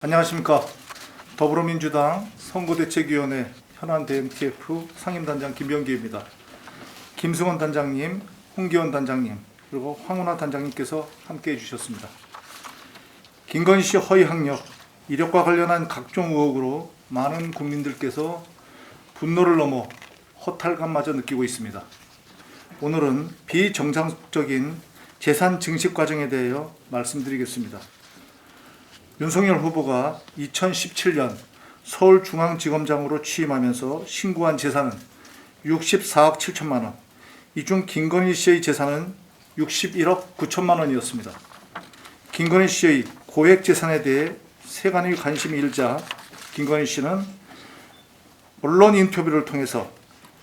안녕하십니까. 더불어민주당 선거대책위원회 현안대응 TF 상임단장 김병기입니다. 김승원 단장님, 홍기원 단장님, 그리고 황운하 단장님께서 함께해 주셨습니다. 김건희 씨 허위 학력, 이력과 관련한 각종 의혹으로 많은 국민들께서 분노를 넘어 허탈감마저 느끼고 있습니다. 오늘은 비정상적인 재산 증식 과정에 대하여 말씀드리겠습니다. 윤석열 후보가 2017년 서울중앙지검장으로 취임하면서 신고한 재산은 64억 7천만 원, 이 중 김건희 씨의 재산은 61억 9천만 원이었습니다. 김건희 씨의 고액 재산에 대해 세간의 관심이 일자 김건희 씨는 언론 인터뷰를 통해서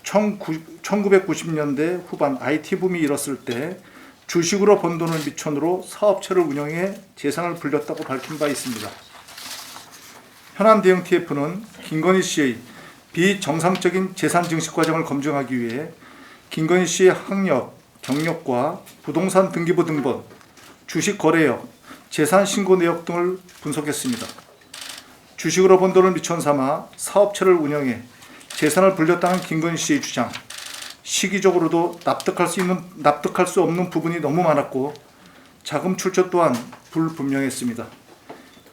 1990년대 후반 IT 붐이 일었을 때 주식으로 번 돈을 미천으로 사업체를 운영해 재산을 불렸다고 밝힌 바 있습니다. 현안 대응 TF는 김건희 씨의 비정상적인 재산 증식 과정을 검증하기 위해 김건희 씨의 학력, 경력과 부동산 등기부 등본, 주식 거래역, 재산 신고 내역 등을 분석했습니다. 주식으로 번 돈을 미천 삼아 사업체를 운영해 재산을 불렸다는 김건희 씨의 주장, 시기적으로도 납득할 수 없는 부분이 너무 많았고 자금 출처 또한 불분명했습니다.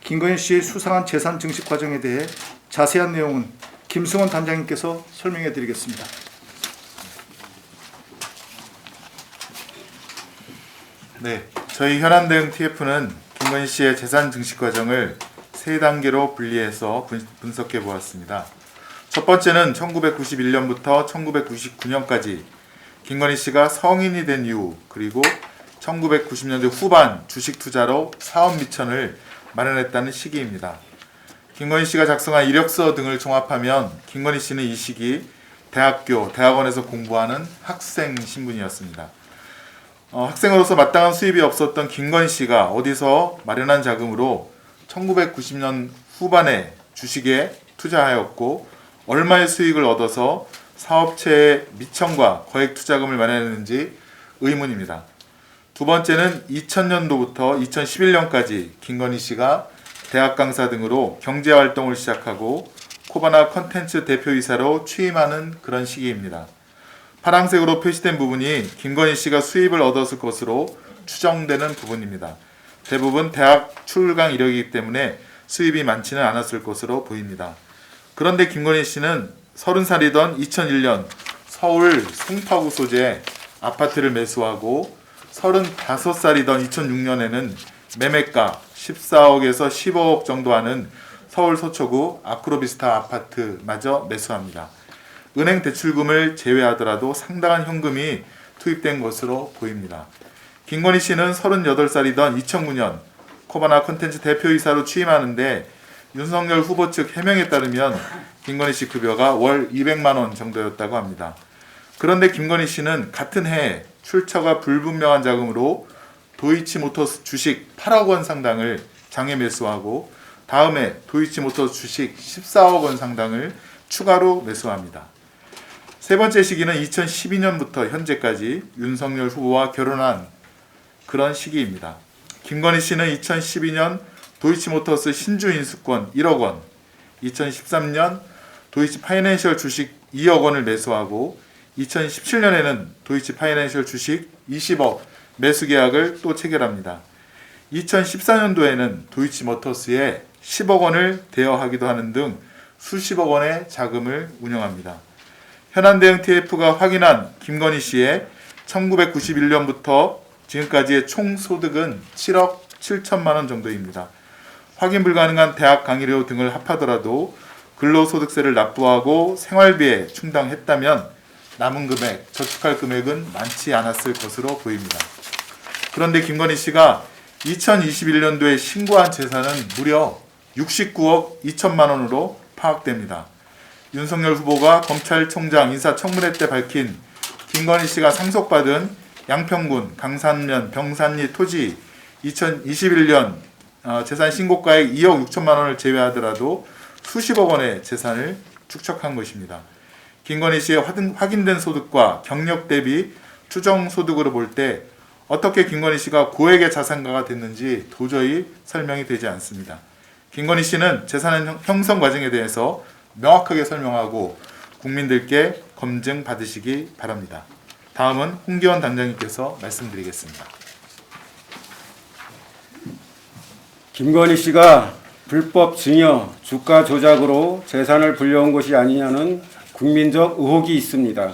김건희 씨의 수상한 재산 증식 과정에 대해 자세한 내용은 김승원 단장님께서 설명해 드리겠습니다. 네, 저희 현안대응 TF는 김건희 씨의 재산 증식 과정을 세 단계로 분리해서 분석해 보았습니다. 첫 번째는 1991년부터 1999년까지 김건희 씨가 성인이 된 이후, 그리고 1990년대 후반 주식 투자로 사업 미천을 마련했다는 시기입니다. 김건희 씨가 작성한 이력서 등을 종합하면 김건희 씨는 이 시기 대학원에서 공부하는 학생 신분이었습니다. 학생으로서 마땅한 수입이 없었던 김건희 씨가 어디서 마련한 자금으로 1990년 후반에 주식에 투자하였고 얼마의 수익을 얻어서 사업체의 미천과 거액 투자금을 마련했는지 의문입니다. 두 번째는 2000년도부터 2011년까지 김건희 씨가 대학 강사 등으로 경제활동을 시작하고 코바나 컨텐츠 대표이사로 취임하는 그런 시기입니다. 파란색으로 표시된 부분이 김건희 씨가 수입을 얻었을 것으로 추정되는 부분입니다. 대부분 대학 출강 이력이기 때문에 수입이 많지는 않았을 것으로 보입니다. 그런데 김건희 씨는 30살이던 2001년 서울 송파구 소재 아파트를 매수하고 35살이던 2006년에는 매매가 14억에서 15억 정도 하는 서울 서초구 아크로비스타 아파트마저 매수합니다. 은행 대출금을 제외하더라도 상당한 현금이 투입된 것으로 보입니다. 김건희 씨는 38살이던 2009년 코바나 컨텐츠 대표이사로 취임하는데 윤석열 후보 측 해명에 따르면 김건희 씨 급여가 월 200만 원 정도였다고 합니다. 그런데 김건희 씨는 같은 해에 출처가 불분명한 자금으로 도이치모터스 주식 8억 원 상당을 장외 매수하고 다음해 도이치모터스 주식 14억 원 상당을 추가로 매수합니다. 세 번째 시기는 2012년부터 현재까지 윤석열 후보와 결혼한 그런 시기입니다. 김건희 씨는 2012년 도이치모터스 신주 인수권 1억 원, 2013년 도이치 파이낸셜 주식 2억 원을 매수하고 2017년에는 도이치 파이낸셜 주식 20억 매수 계약을 또 체결합니다. 2014년도에는 도이치모터스에 10억 원을 대여하기도 하는 등 수십억 원의 자금을 운영합니다. 현안대응 TF가 확인한 김건희 씨의 1991년부터 지금까지의 총 소득은 7억 7천만 원 정도입니다. 확인 불가능한 대학 강의료 등을 합하더라도 근로소득세를 납부하고 생활비에 충당했다면 남은 금액, 저축할 금액은 많지 않았을 것으로 보입니다. 그런데 김건희 씨가 2021년도에 신고한 재산은 무려 69억 2천만 원으로 파악됩니다. 윤석열 후보가 검찰총장 인사청문회 때 밝힌 김건희 씨가 상속받은 양평군 강산면 병산리 토지 2021년 재산 신고가액 2억 6천만 원을 제외하더라도 수십억 원의 재산을 축적한 것입니다. 김건희 씨의 확인된 소득과 경력 대비 추정 소득으로 볼 때 어떻게 김건희 씨가 고액의 자산가가 됐는지 도저히 설명이 되지 않습니다. 김건희 씨는 재산 형성 과정에 대해서 명확하게 설명하고 국민들께 검증 받으시기 바랍니다. 다음은 홍기원 단장님께서 말씀드리겠습니다. 김건희 씨가 불법 증여, 주가 조작으로 재산을 불려온 것이 아니냐는 국민적 의혹이 있습니다.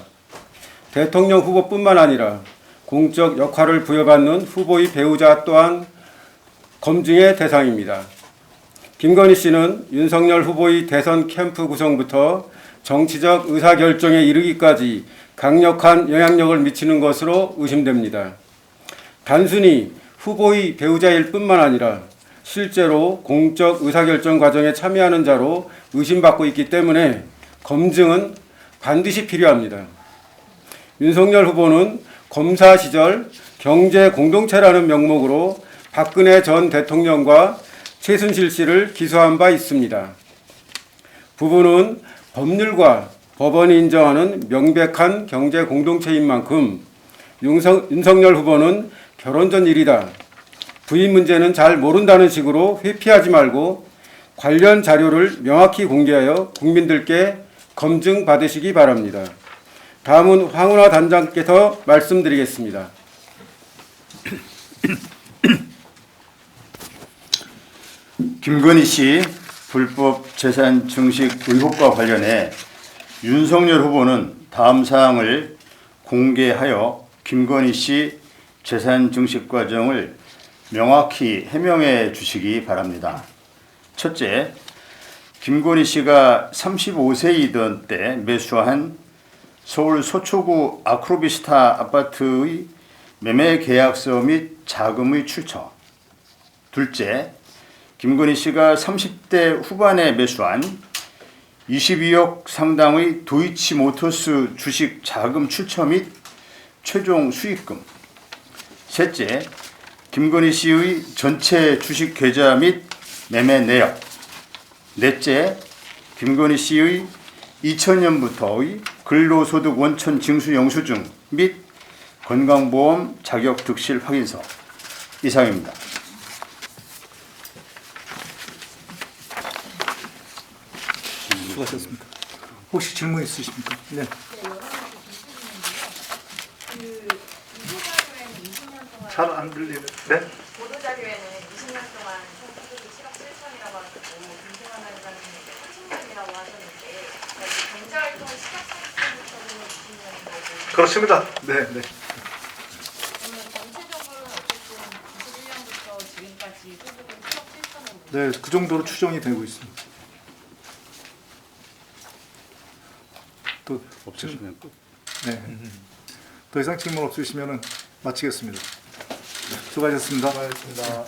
대통령 후보뿐만 아니라 공적 역할을 부여받는 후보의 배우자 또한 검증의 대상입니다. 김건희 씨는 윤석열 후보의 대선 캠프 구성부터 정치적 의사결정에 이르기까지 강력한 영향력을 미치는 것으로 의심됩니다. 단순히 후보의 배우자일 뿐만 아니라 실제로 공적 의사결정 과정에 참여하는 자로 의심받고 있기 때문에 검증은 반드시 필요합니다. 윤석열 후보는 검사 시절 경제 공동체라는 명목으로 박근혜 전 대통령과 최순실 씨를 기소한 바 있습니다. 부부는 법률과 법원이 인정하는 명백한 경제 공동체인 만큼 윤석열 후보는 결혼 전 일이다, 부인 문제는 잘 모른다는 식으로 회피하지 말고 관련 자료를 명확히 공개하여 국민들께 검증 받으시기 바랍니다. 다음은 황운하 단장께서 말씀드리겠습니다. 김건희 씨 불법 재산 증식 의혹과 관련해 윤석열 후보는 다음 사항을 공개하여 김건희 씨 재산 증식 과정을 명확히 해명해 주시기 바랍니다. 첫째, 김건희 씨가 35세이던 때 매수한 서울 서초구 아크로비스타 아파트의 매매 계약서 및 자금의 출처. 둘째, 김건희 씨가 30대 후반에 매수한 22억 상당의 도이치모터스 주식 자금 출처 및 최종 수익금. 셋째, 김건희 씨의 전체 주식 계좌 및 매매 내역. 넷째, 김건희 씨의 2000년부터의 근로소득 원천 징수 영수증 및 건강보험 자격 득실 확인서. 이상입니다. 수고하셨습니다. 혹시 질문 있으십니까? 네. 잘 안 들리는. 네. 보도자료에는 20년 동안 소득이 7억 7천이라고 하셨고 금생활하는 30년이라고 하셨는데 경제활동을 시작하셨부터는 20년인 거고 그렇습니다. 네, 네. 그러면 전체적으로는 어쨌든 91년부터 지금까지 소득은 7억 7천으로 네, 그 정도로 추정이 되고 있습니다. 또 없으시면 또. 네. 더 이상 질문 없으시면은 마치겠습니다. 수고하셨습니다. 수고하셨습니다.